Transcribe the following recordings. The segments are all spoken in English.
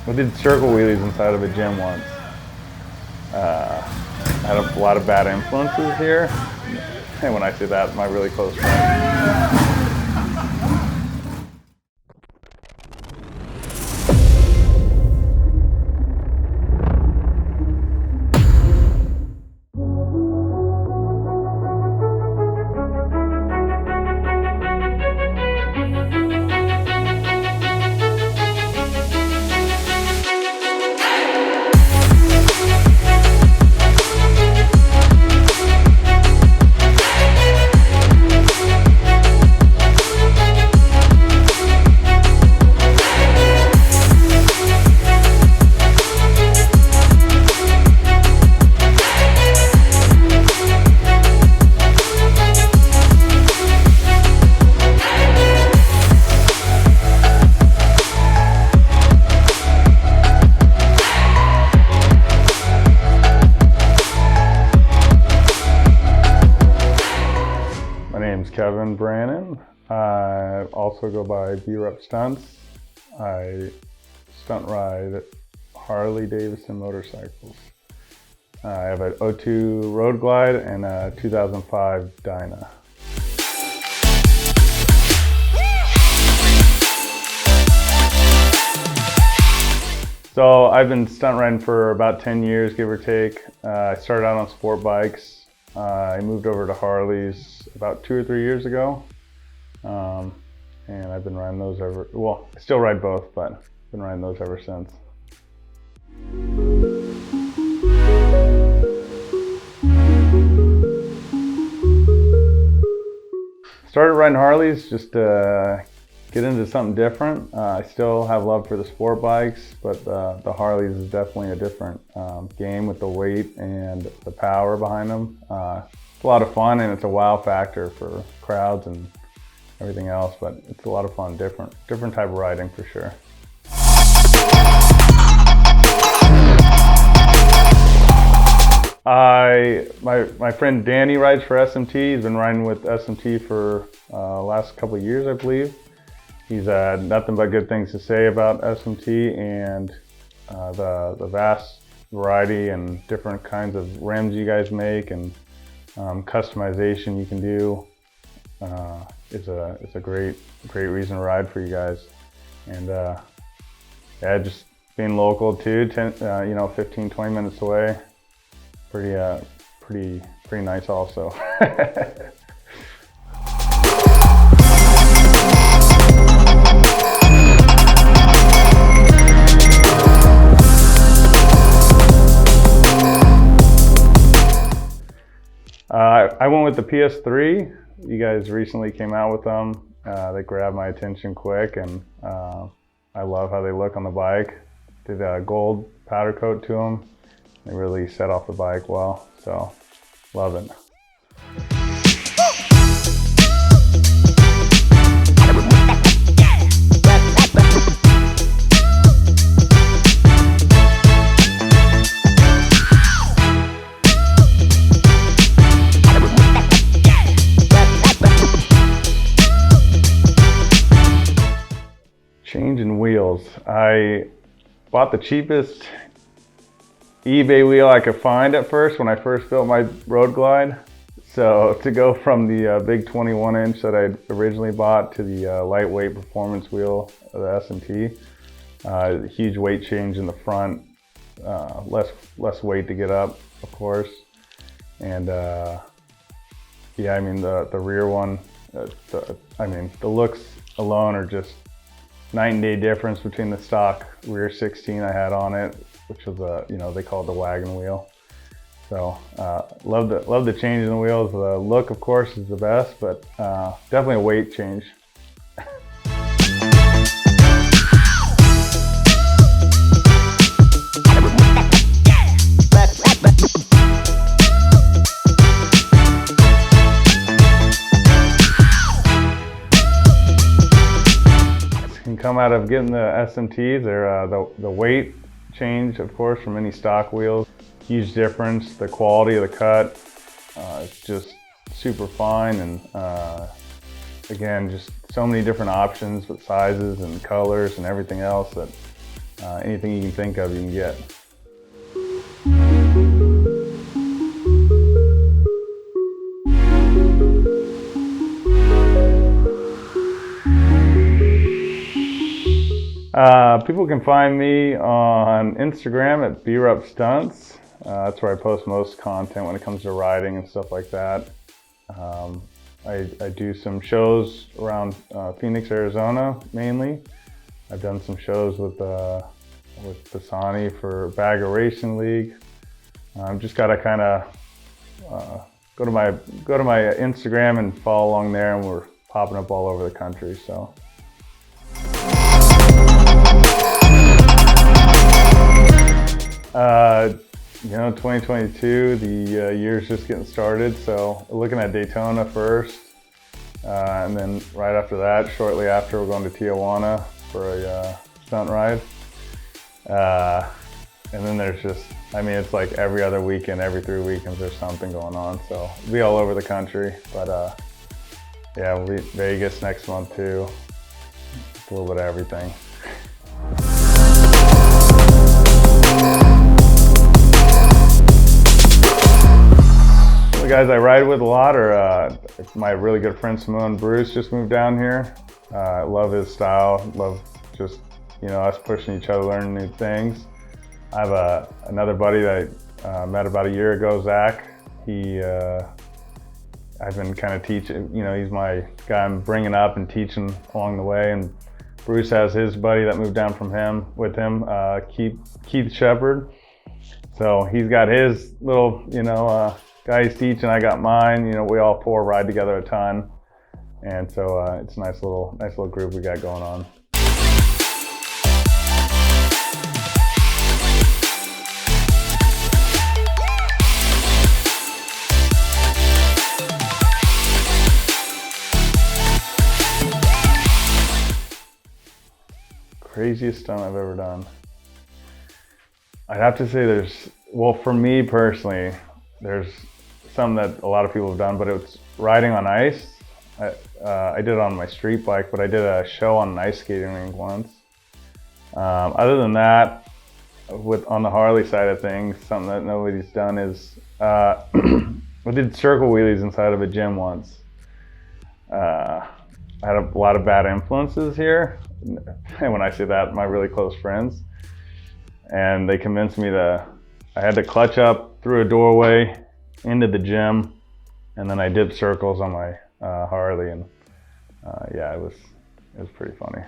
We did circle wheelies inside of a gym once. I had a lot of bad influences here. And when I say that, my really close friends. Kevin Brannon. I also go by Brupstunts. I stunt ride Harley-Davidson motorcycles. I have an 02 Road Glide and a 2005 Dyna. So I've been stunt riding for about 10 years, give or take. I started out on sport bikes. I moved over to Harleys about 2 or 3 years ago. And I've been riding those well, I still ride both, but I've been riding those ever since. Started riding Harleys just to get into something different. I still have love for the sport bikes, but the Harleys is definitely a different game with the weight and the power behind them. It's a lot of fun and it's a wow factor for crowds and everything else, but it's a lot of fun, different type of riding for sure. My friend Danny rides for SMT. He's been riding with SMT for last couple of years, I believe. He's had nothing but good things to say about SMT and the vast variety and different kinds of rims you guys make and customization you can do. It's a great reason to ride for you guys. And yeah, just being local too, 15-20 minutes away, pretty nice also. I went with the PS3. You guys recently came out with them. They grabbed my attention quick, and I love how they look on the bike. Did a gold powder coat to them. They really set off the bike well, so love it. Changing wheels. I bought the cheapest eBay wheel I could find at first when I first built my Road Glide. So to go from the big 21-inch that I originally bought to the lightweight performance wheel of the SMT, huge weight change in the front, less weight to get up, of course. And yeah, I mean the rear one, the looks alone are just night and day difference between the stock rear 16 I had on it, which was they call it the wagon wheel. So love the change in the wheels. The look, of course, is the best, but definitely a weight change. Come out of getting the SMTs, they're the weight change, of course, from any stock wheels. Huge difference. The quality of the cut, it's just super fine, and again, just so many different options with sizes and colors and everything else that anything you can think of, you can get. People can find me on Instagram at Brupstunts. That's where I post most content when it comes to riding and stuff like that. I do some shows around Phoenix, Arizona, mainly. I've done some shows with Pisani for Bagger Racing League. I've just got to kind of go to my Instagram and follow along there, and we're popping up all over the country. So. You know, 2022, the year's just getting started, so we're looking at Daytona first, and then right after that, shortly after, we're going to Tijuana for a stunt ride. And then there's just, I mean, it's like every other weekend, every 3 weekends, there's something going on, so we'll be all over the country, but yeah, we'll be Vegas next month too, a little bit of everything. The guys I ride with a lot are my really good friend Simone Bruce just moved down here. I love his style, love just, you know, us pushing each other, learning new things. I have another buddy that I met about a year ago, Zach. I've been kind of teaching, you know, he's my guy I'm bringing up and teaching along the way. And Bruce has his buddy that moved down with him, Keith Shepard. So he's got his little, you know, guy he's teaching, I got mine. You know, we all four ride together a ton, and so it's a nice little group we got going on. Craziest stunt I've ever done. I'd have to say well, for me personally, there's some that a lot of people have done, but it's riding on ice. I did it on my street bike, but I did a show on an ice skating rink once. Other than that, on the Harley side of things, something that nobody's done is, we did circle wheelies inside of a gym once. I had a lot of bad influences here. And when I say that, my really close friends. And they convinced me I had to clutch up through a doorway into the gym, and then I did circles on my Harley, and yeah, it was pretty funny.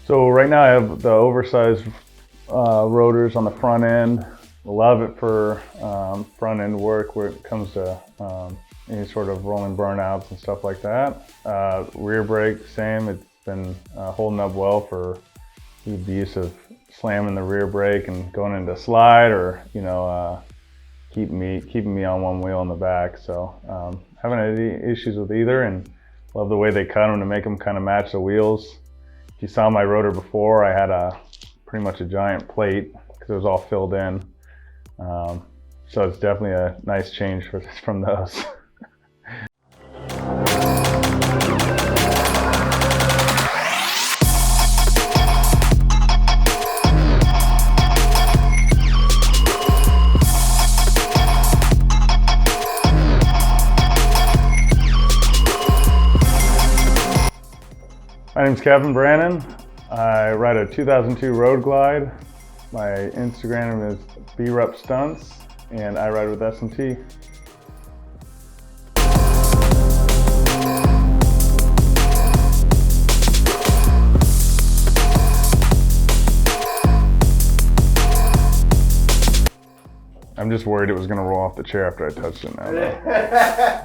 So right now I have the oversized rotors on the front end. Love it for front end work where it comes to any sort of rolling burnouts and stuff like that. Rear brake, same. It's been holding up well for the use of slamming the rear brake and going into slide, or you know, keeping me on one wheel in the back. So haven't had any issues with either, and love the way they cut them to make them kind of match the wheels. If you saw my rotor before, I had pretty much a giant plate because it was all filled in. So it's definitely a nice change from those. My name's Kevin Brannon. I ride a 2002 Road Glide. My Instagram is Brupstunts, and I ride with SMT. I'm just worried it was going to roll off the chair after I touched it now.